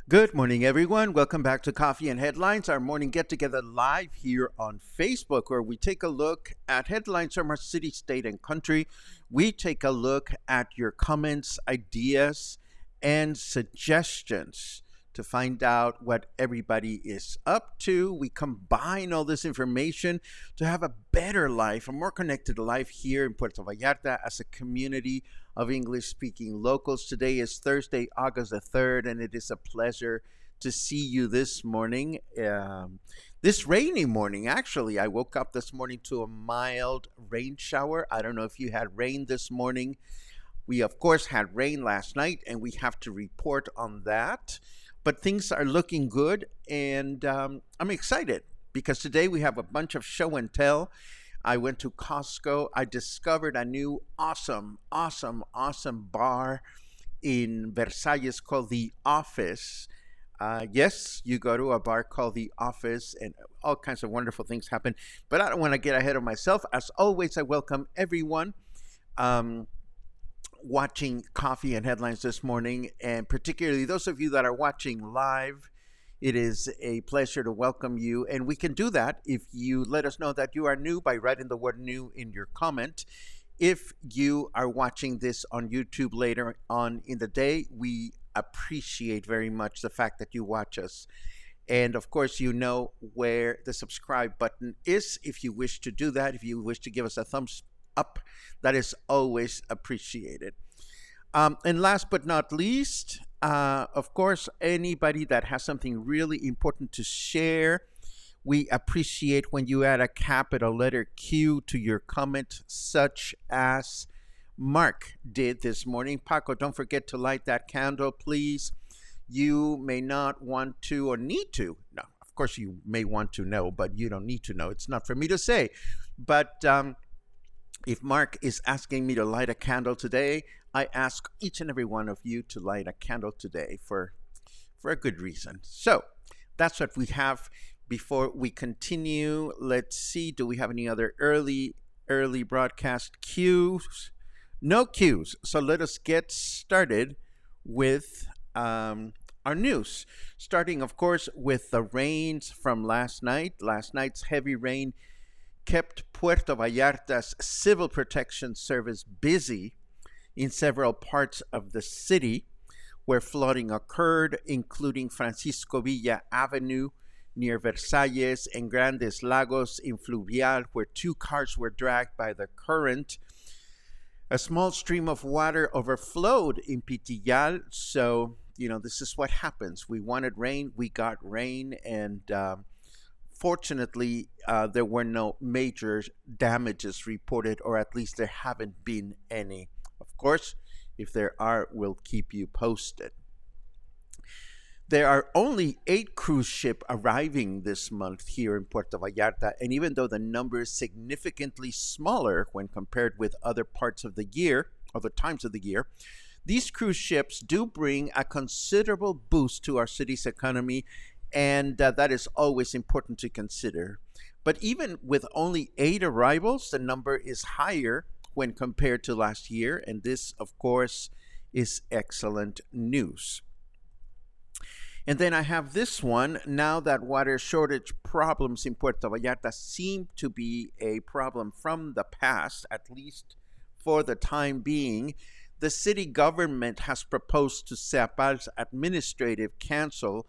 Good morning, everyone. Welcome back to Coffee and Headlines, our morning get together live here on Facebook, where we take a look at headlines from our city, state, and country. We take a look at your comments, ideas, and suggestions to find out what everybody is up to. We combine all this information to have a better life, a more connected life here in Puerto Vallarta as a community of English-speaking locals. Today is Thursday, August the 3rd, and it is a pleasure to see you this morning. This rainy morning, actually. I woke up this morning to a mild rain shower. I don't know if you had rain this morning. We, of course, had rain last night, and we have to report on that. But things are looking good, and I'm excited because today we have a bunch of show and tell. I went to Costco. I discovered a new awesome bar in Versalles called The Office. Yes, you go to a bar called The Office and all kinds of wonderful things happen. But I don't want to get ahead of myself. As always, I welcome everyone watching Coffee and Headlines this morning, and particularly those of you that are watching live. It is a pleasure to welcome you, and we can do that if you let us know that you are new by writing the word new in your comment. If you are watching this on YouTube later on in the day, we appreciate very much the fact that you watch us. And of course, you know where the subscribe button is if you wish to do that. If you wish to give us a thumbs up, that is always appreciated. And last but not least, of course, anybody that has something really important to share, we appreciate when you add a capital letter Q to your comment, such as Mark did this morning. Paco, don't forget to light that candle, please. You may not want to or need to. No, of course you may want to know, but you don't need to know. It's not for me to say. But if Mark is asking me to light a candle today, I ask each and every one of you to light a candle today for a good reason. So that's what we have. Before we continue, let's see, do we have any other early broadcast cues? No cues. So let us get started with our news. Starting, of course, with the rains from last night. Last night's heavy rain kept Puerto Vallarta's Civil Protection Service busy in several parts of the city where flooding occurred, including Francisco Villa Avenue near Versalles and Grandes Lagos in Fluvial, where 2 cars were dragged by the current. A small stream of water overflowed in Pitillal, so, this is what happens. We wanted rain, we got rain, and fortunately, there were no major damages reported, or at least there haven't been any. Of course, if there are, we'll keep you posted. There are only 8 cruise ships arriving this month here in Puerto Vallarta, and even though the number is significantly smaller when compared with other parts of the year, other times of the year, These cruise ships do bring a considerable boost to our city's economy, and that is always important to consider. But even with only 8 arrivals, the number is higher when compared to last year, and this, of course, is excellent news. And then I have this one. Now that water shortage problems in Puerto Vallarta seem to be a problem from the past, at least for the time being, the city government has proposed to CEPAL's administrative council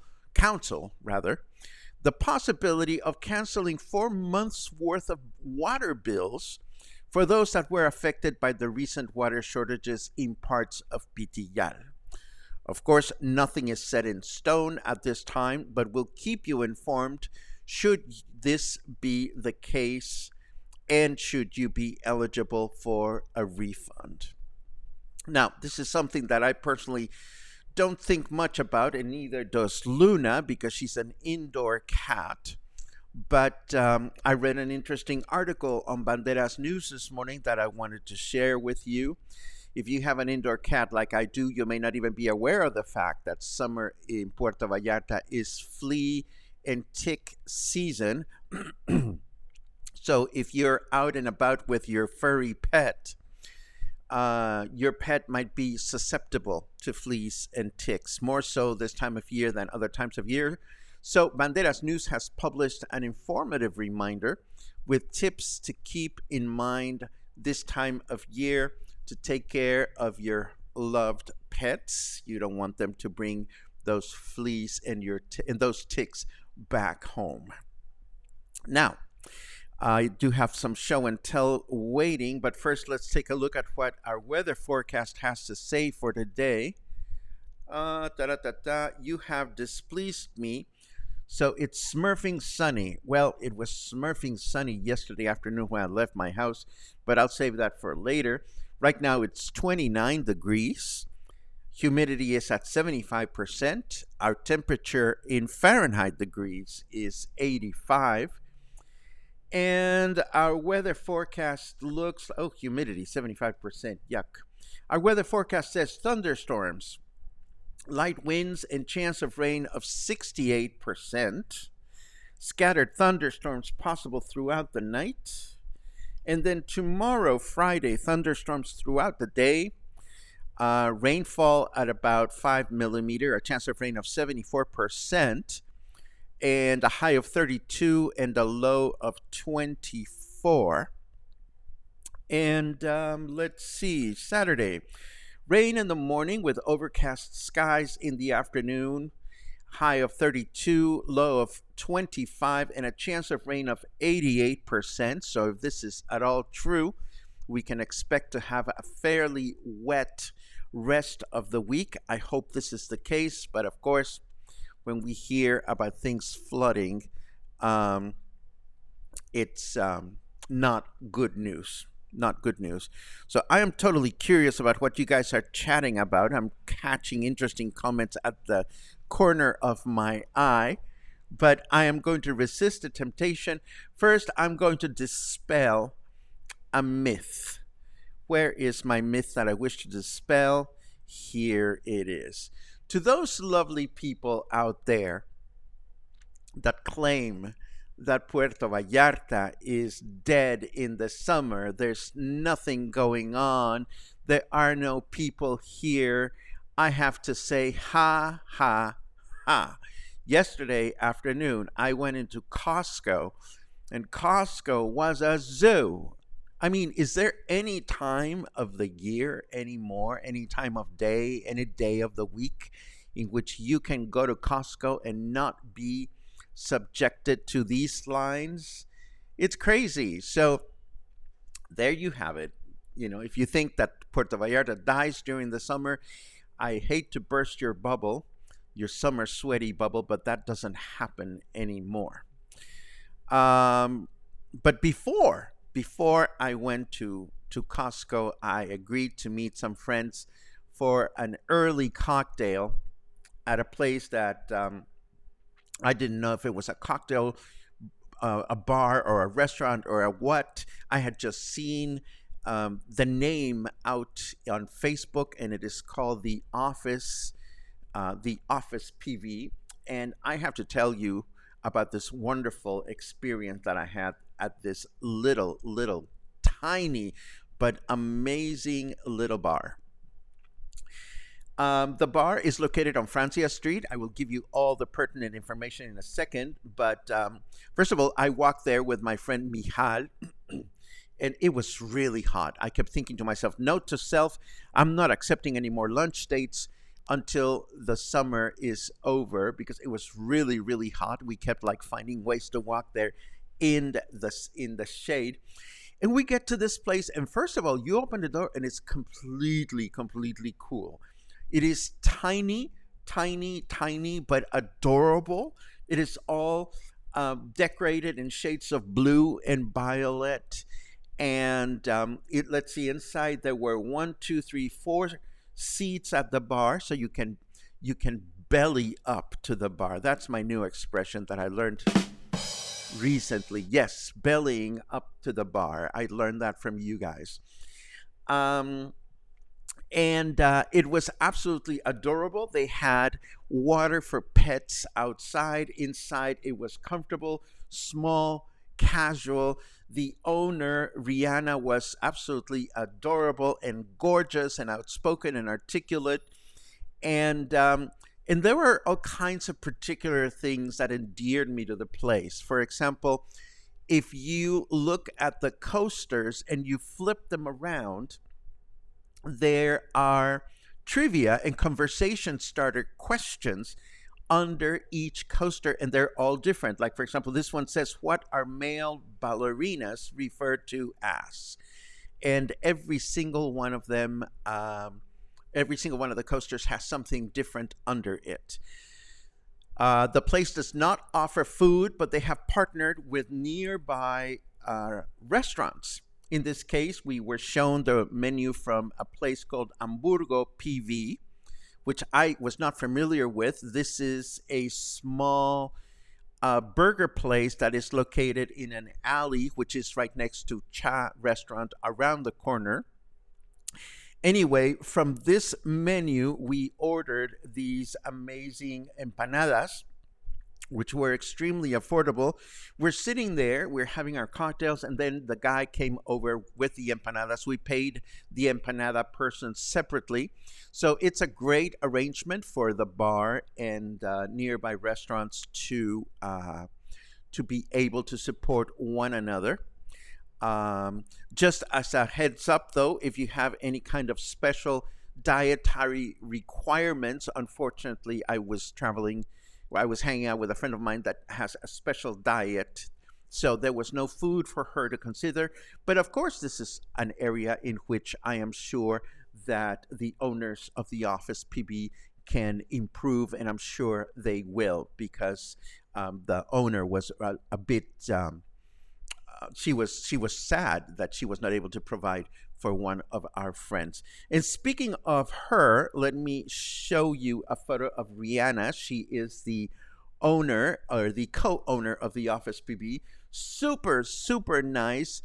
the possibility of canceling 4 months worth of water bills for those that were affected by the recent water shortages in parts of Pitillal. Of course, nothing is set in stone at this time, but we'll keep you informed should this be the case and should you be eligible for a refund. Now, this is something that I personally don't think much about, and neither does Luna because she's an indoor cat. But I read an interesting article on Banderas News this morning that I wanted to share with you. If you have an indoor cat like I do, you may not even be aware of the fact that summer in Puerto Vallarta is flea and tick season. So if you're out and about with your furry pet, your pet might be susceptible to fleas and ticks, more so this time of year than other times of year. So Banderas News has published an informative reminder with tips to keep in mind this time of year to take care of your loved pets. You don't want them to bring those fleas and those ticks back home. Now, I do have some show and tell waiting, but first let's take a look at what our weather forecast has to say for today. You have displeased me. So it's smurfing sunny. Well, it was smurfing sunny yesterday afternoon when I left my house, but I'll save that for later. Right now it's 29 degrees. Humidity is at 75%. Our temperature in Fahrenheit degrees is 85. And our weather forecast looks, humidity, 75%, yuck. Our weather forecast says thunderstorms, light winds, and chance of rain of 68%. Scattered thunderstorms possible throughout the night. And then tomorrow, Friday, thunderstorms throughout the day. Rainfall at about 5 millimeter, a chance of rain of 74%. And a high of 32 and a low of 24. And let's see, Saturday, rain in the morning with overcast skies in the afternoon, high of 32, low of 25, and a chance of rain of 88%. So if this is at all true, we can expect to have a fairly wet rest of the week. I hope this is the case, but of course, when we hear about things flooding, it's not good news. Not good news. So I am totally curious about what you guys are chatting about. I'm catching interesting comments at the corner of my eye, but I am going to resist the temptation. First, I'm going to dispel a myth. Where is my myth that I wish to dispel? Here it is. To those lovely people out there that claim that Puerto Vallarta is dead in the summer, there's nothing going on, there are no people here, I have to say, ha, ha, ha. Yesterday afternoon, I went into Costco, and Costco was a zoo. I mean, is there any time of the year anymore, any time of day, any day of the week in which you can go to Costco and not be subjected to these lines? It's crazy. So there you have it. You know, if you think that Puerto Vallarta dies during the summer, I hate to burst your bubble, your summer sweaty bubble, but that doesn't happen anymore. But before I went to Costco, I agreed to meet some friends for an early cocktail at a place that I didn't know if it was a cocktail, a bar or a restaurant or a what. I had just seen the name out on Facebook, and it is called the Office PV. And I have to tell you about this wonderful experience that I had at this little, tiny, but amazing little bar. The bar is located on Francia Street. I will give you all the pertinent information in a second. But first of all, I walked there with my friend Mijal, and it was really hot. I kept thinking to myself, note to self, I'm not accepting any more lunch dates until the summer is over, because it was really hot. We kept like finding ways to walk there in the shade. And we get to this place, and first of all, you open the door and it's completely cool. It is tiny, but adorable. It is all decorated in shades of blue and violet. And let's see, inside there were 1, 2, 3, 4 seats at the bar, so you can belly up to the bar. That's my new expression that I learned recently. Yes, bellying up to the bar. I learned that from you guys. And it was absolutely adorable. They had water for pets outside. Inside, it was comfortable, small, casual. The owner, Rihanna, was absolutely adorable and gorgeous and outspoken and articulate. And there were all kinds of particular things that endeared me to the place. For example, if you look at the coasters and you flip them around, there are trivia and conversation starter questions under each coaster, and they're all different. Like, for example, this one says, what are male ballerinas referred to as? And every single one of them, every single one of the coasters has something different under it. The place does not offer food, but they have partnered with nearby restaurants. In this case, we were shown the menu from a place called Hamburgo PV, which I was not familiar with. This is a small burger place that is located in an alley, which is right next to Cha restaurant around the corner. Anyway, from this menu, we ordered these amazing empanadas, which were extremely affordable. We're sitting there, we're having our cocktails, and then the guy came over with the empanadas. We paid the empanada person separately. So it's a great arrangement for the bar and nearby restaurants to be able to support one another. Just as a heads up, though, if you have any kind of special dietary requirements, unfortunately, I was hanging out with a friend of mine that has a special diet, so there was no food for her to consider. But of course, this is an area in which I am sure that the owners of the Office PB can improve, and I'm sure they will, because the owner was a bit, she was sad that she was not able to provide for one of our friends. And speaking of her, let me show you a photo of Rihanna. She is the owner, or the co-owner, of the Office PB. Super nice.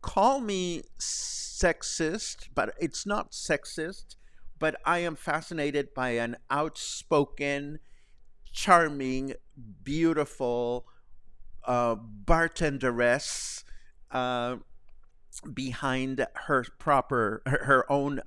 Call me sexist, but it's not sexist. But I am fascinated by an outspoken, charming, beautiful bartenderess behind her own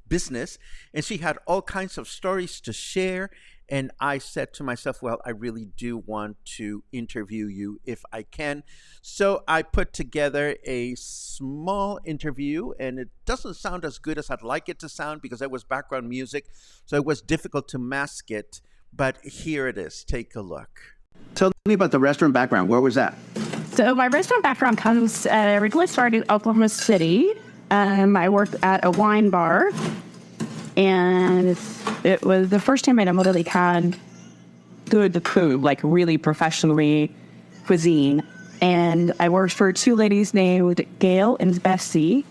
business, and she had all kinds of stories to share. And I said to myself, well, I really do want to interview you if I can. So I put together a small interview, and it doesn't sound as good as I'd like it to sound because there was background music, so it was difficult to mask it. But here it is. Take a look. Tell me about the restaurant background. Where was that? So my restaurant background comes, originally started in Oklahoma City. I worked at a wine bar, and it was the first time I really had good food, like really professionally cuisine. And I worked for two ladies named Gail and Bessie,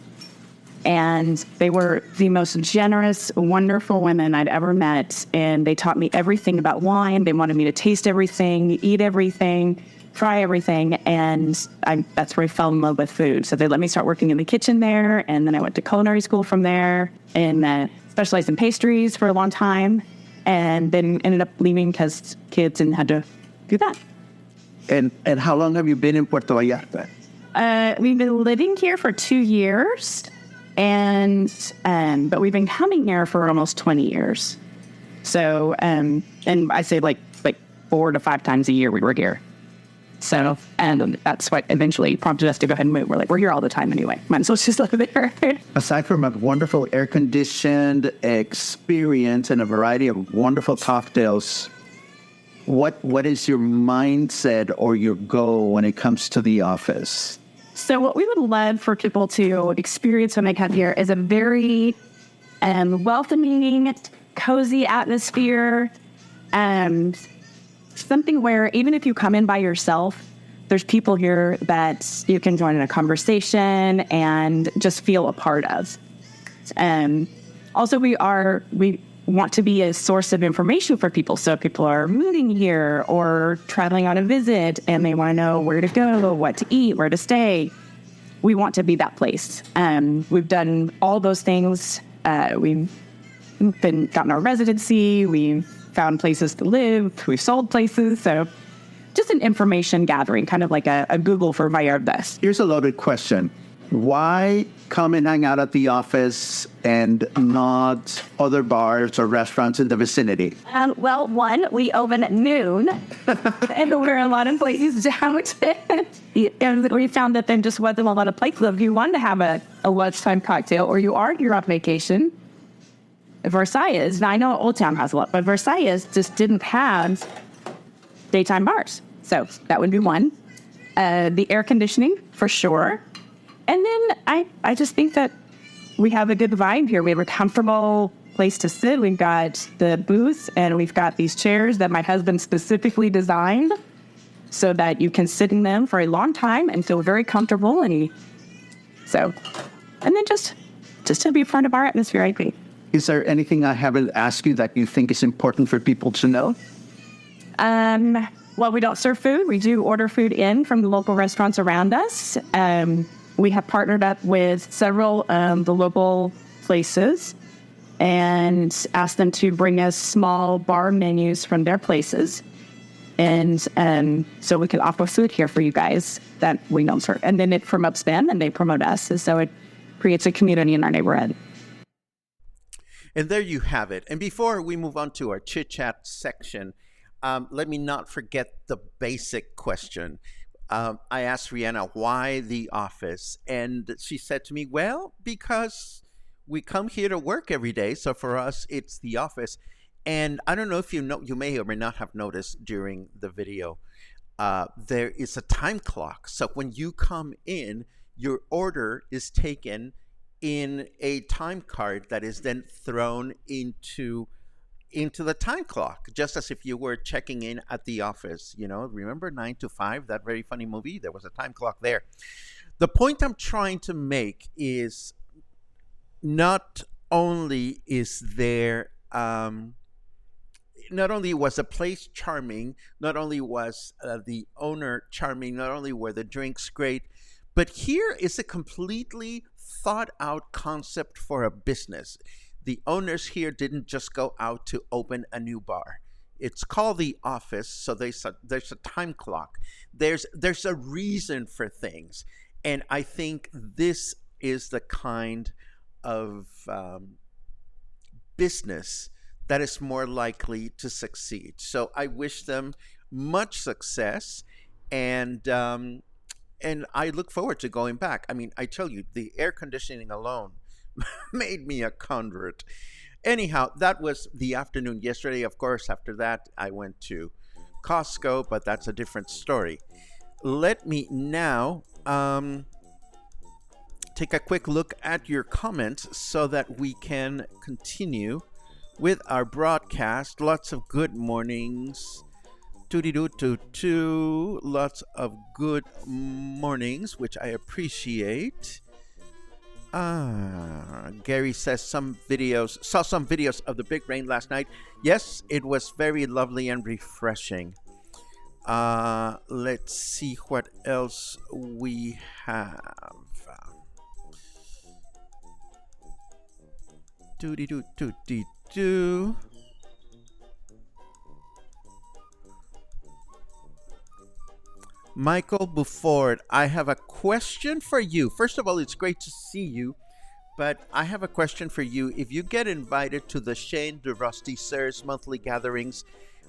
and they were the most generous, wonderful women I'd ever met. And they taught me everything about wine. They wanted me to taste everything, eat everything. try everything. And that's where I fell in love with food. So they let me start working in the kitchen there. And then I went to culinary school from there and specialized in pastries for a long time. And then ended up leaving because kids and had to do that. And how long have you been in Puerto Vallarta? We've been living here for 2 years. But we've been coming here for almost 20 years. So, and I say like 4 to 5 times a year we were here. So, and that's what eventually prompted us to go ahead and move. We're like, we're here all the time anyway. Might as well just live there. Aside from a wonderful air-conditioned experience and a variety of wonderful cocktails, what is your mindset or your goal when it comes to the office? So what we would love for people to experience when they come here is a very welcoming, cozy atmosphere. Something where even if you come in by yourself, there's people here that you can join in a conversation and just feel a part of. Also, we want to be a source of information for people. So if people are moving here or traveling on a visit and they want to know where to go, what to eat, where to stay, we want to be that place. We've done all those things. We've gotten our residency. We've found places to live. We've sold places. So just an information gathering, kind of like a Google for Vallarta. Here's a loaded question. Why come and hang out at the office and not other bars or restaurants in the vicinity? Well, one, we open at noon, and we're a lot of places out. And we found that there just wasn't a lot of places. If you wanted to have a lunchtime cocktail, or you are here on vacation, Versalles, now I know Old Town has a lot, but Versalles just didn't have daytime bars. So that would be one. The air conditioning, for sure. And then I just think that we have a good vibe here. We have a comfortable place to sit. We've got the booth, and we've got these chairs that my husband specifically designed so that you can sit in them for a long time and feel very comfortable. And then just to be a part of our atmosphere, I think. Is there anything I haven't asked you that you think is important for people to know? Well, we don't serve food. We do order food in from the local restaurants around us. We have partnered up with several the local places and asked them to bring us small bar menus from their places. And so we can offer food here for you guys that we don't serve. And then it promotes them and they promote us. And so it creates a community in our neighborhood. And there you have it. And before we move on to our chit-chat section, let me not forget the basic question. I asked Rihanna, why the office? And she said to me, well, because we come here to work every day. So for us, it's the office. And I don't know if you know, you may or may not have noticed during the video, there is a time clock. So when you come in, your order is taken in a time card that is then thrown into the time clock, just as if you were checking in at the office. You know, remember 9 to 5, that very funny movie? There was a time clock there. The point I'm trying to make is not only is there, not only was the place charming, not only was the owner charming, not only were the drinks great, but here is a completely thought out concept for a business. The owners here didn't just go out to open a new bar. It's called the office, so there's a time clock. There's a reason for things. And I think this is the kind of business that is more likely to succeed. So I wish them much success, and I look forward to going back. I mean, I tell you, the air conditioning alone made me a convert. Anyhow, that was the afternoon yesterday. Of course, after that, I went to Costco, but that's a different story. Let me now take a quick look at your comments so that we can continue with our broadcast. Lots of good mornings. Doo-dee-doo-doo-doo. Lots of good mornings, which I appreciate. Gary says saw some videos of the big rain last night. Yes, it was very lovely and refreshing. Let's see what else we have. Do. Michael Bufford, I have a question for you. First of all, it's great to see you, but I have a question for you. If you get invited to the Shane de Rostisseurs monthly gatherings,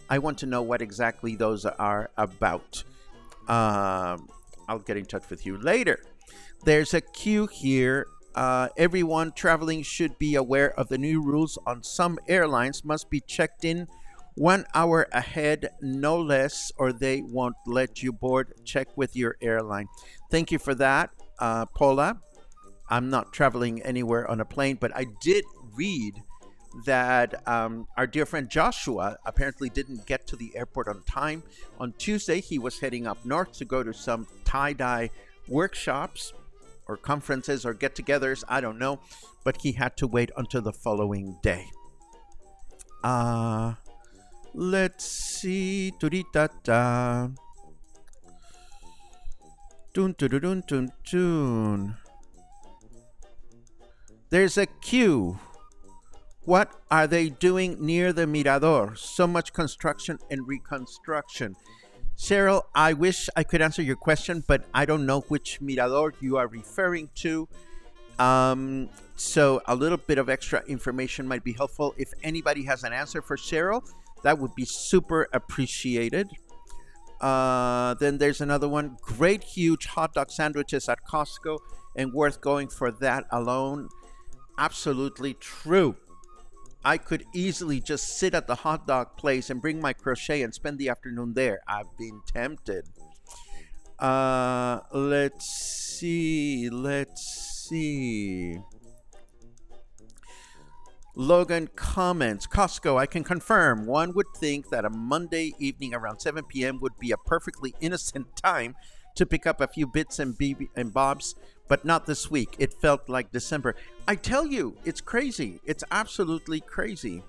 I want to know what exactly those are about. I'll get in touch with you later. There's a queue here. Everyone traveling should be aware of the new rules on some airlines. Must be checked in 1 hour ahead, no less, or they won't let you board. Check with your airline. Thank you for that, Paula. I'm not traveling anywhere on a plane, but I did read that our dear friend Joshua apparently didn't get to the airport on time. On Tuesday, he was heading up north to go to some tie-dye workshops or conferences or get-togethers, I don't know, but he had to wait until the following day. Let's see. Dun dun dun dun dun. There's a queue. What are they doing near the Mirador? So much construction and reconstruction. Cheryl, I wish I could answer your question, but I don't know which Mirador you are referring to. So a little bit of extra information might be helpful. If anybody has an answer for Cheryl, that would be super appreciated. Then there's another one. Great, huge hot dog sandwiches at Costco and worth going for that alone. Absolutely true. I could easily just sit at the hot dog place and bring my crochet and spend the afternoon there. I've been tempted. Let's see. Logan comments, Costco, I can confirm. One would think that a Monday evening around 7 p.m. would be a perfectly innocent time to pick up a few bits and bobs, but not this week. It felt like December. I tell you, it's crazy. It's absolutely crazy.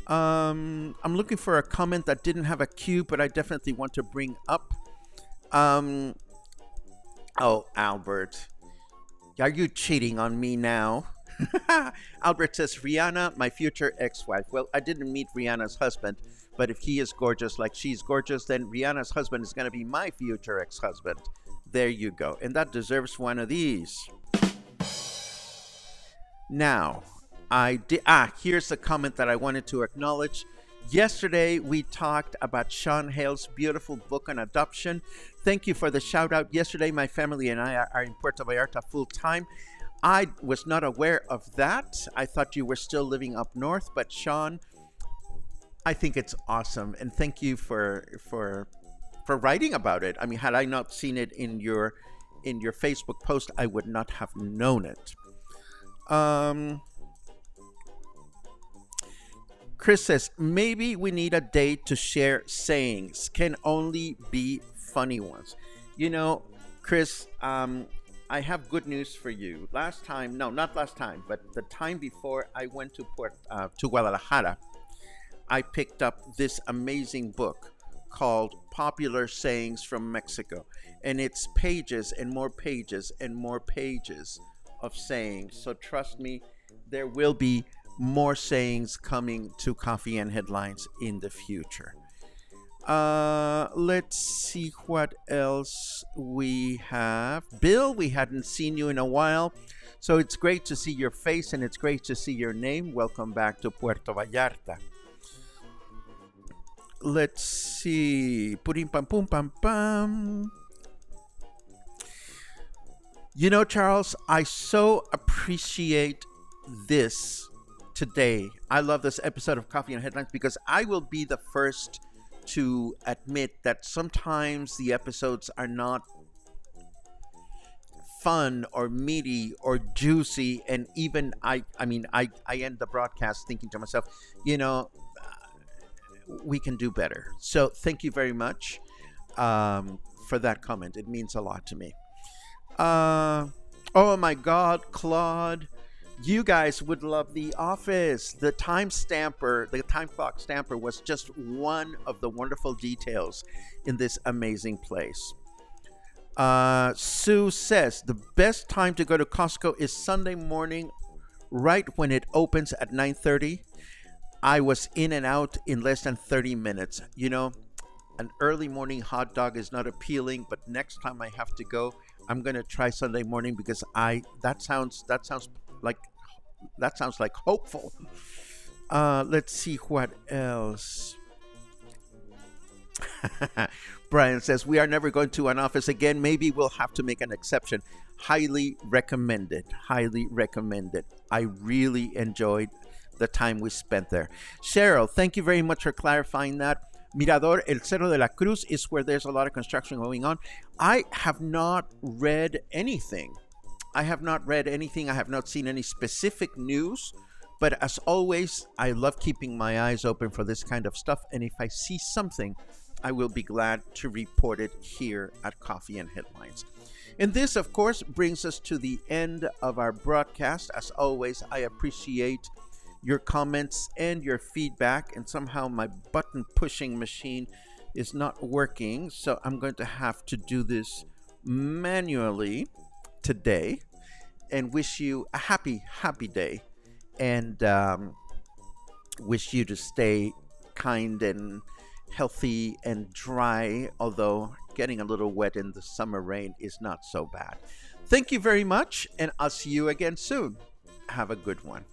I'm looking for a comment that didn't have a cue, but I definitely want to bring up. Oh, Albert, are you cheating on me now? Albert says, Rihanna, my future ex-wife. Well, I didn't meet Rihanna's husband, but if he is gorgeous like she's gorgeous, then Rihanna's husband is going to be my future ex-husband. There you go. And that deserves one of these. Now, here's the comment that I wanted to acknowledge. Yesterday, we talked about Sean Hale's beautiful book on adoption. Thank you for the shout out. Yesterday, my family and I are in Puerto Vallarta full time. I was not aware of that. I thought you were still living up north, but Sean, I think it's awesome. And thank you for writing about it. I mean, had I not seen it in your Facebook post, I would not have known it. Chris says, maybe we need a day to share sayings. Can only be funny ones. You know, Chris, I have good news for you. Not last time, but the time before I went to Guadalajara, I picked up this amazing book called Popular Sayings from Mexico. And it's pages and more pages and more pages of sayings. So trust me, there will be more sayings coming to Coffee and Headlines in the future. Let's see what else we have. Bill, we hadn't seen you in a while, so it's great to see your face and it's great to see your name. Welcome back to Puerto Vallarta. Let's see. Purim pam pum pam pam. You know, Charles, I so appreciate this today. I love this episode of Coffee and Headlines because I will be the first to admit that sometimes the episodes are not fun or meaty or juicy, and even I end the broadcast thinking to myself, we can do better. So thank you very much for that comment. It means a lot to me. Oh my God, Claude, You guys would love The Office. The time stamper, the time clock stamper was just one of the wonderful details in this amazing place. Sue says the best time to go to Costco is Sunday morning, right when it opens at 9:30. I was in and out in less than 30 minutes. You know, an early morning hot dog is not appealing, but next time I have to go, I'm gonna try Sunday morning because I like that sounds like hopeful. Let's see what else. Brian says we are never going to an office again. Maybe we'll have to make an exception. Highly recommended. Highly recommended. I really enjoyed the time we spent there. Cheryl, thank you very much for clarifying that. Mirador, El Cerro de la Cruz is where there's a lot of construction going on. I have not read anything. I have not seen any specific news. But as always, I love keeping my eyes open for this kind of stuff. And if I see something, I will be glad to report it here at Coffee and Headlines. And this, of course, brings us to the end of our broadcast. As always, I appreciate your comments and your feedback. And somehow my button pushing machine is not working. So I'm going to have to do this manually today, and wish you a happy day, and wish you to stay kind and healthy and dry, although getting a little wet in the summer rain is not so bad. Thank you very much, and I'll see you again soon. Have a good one.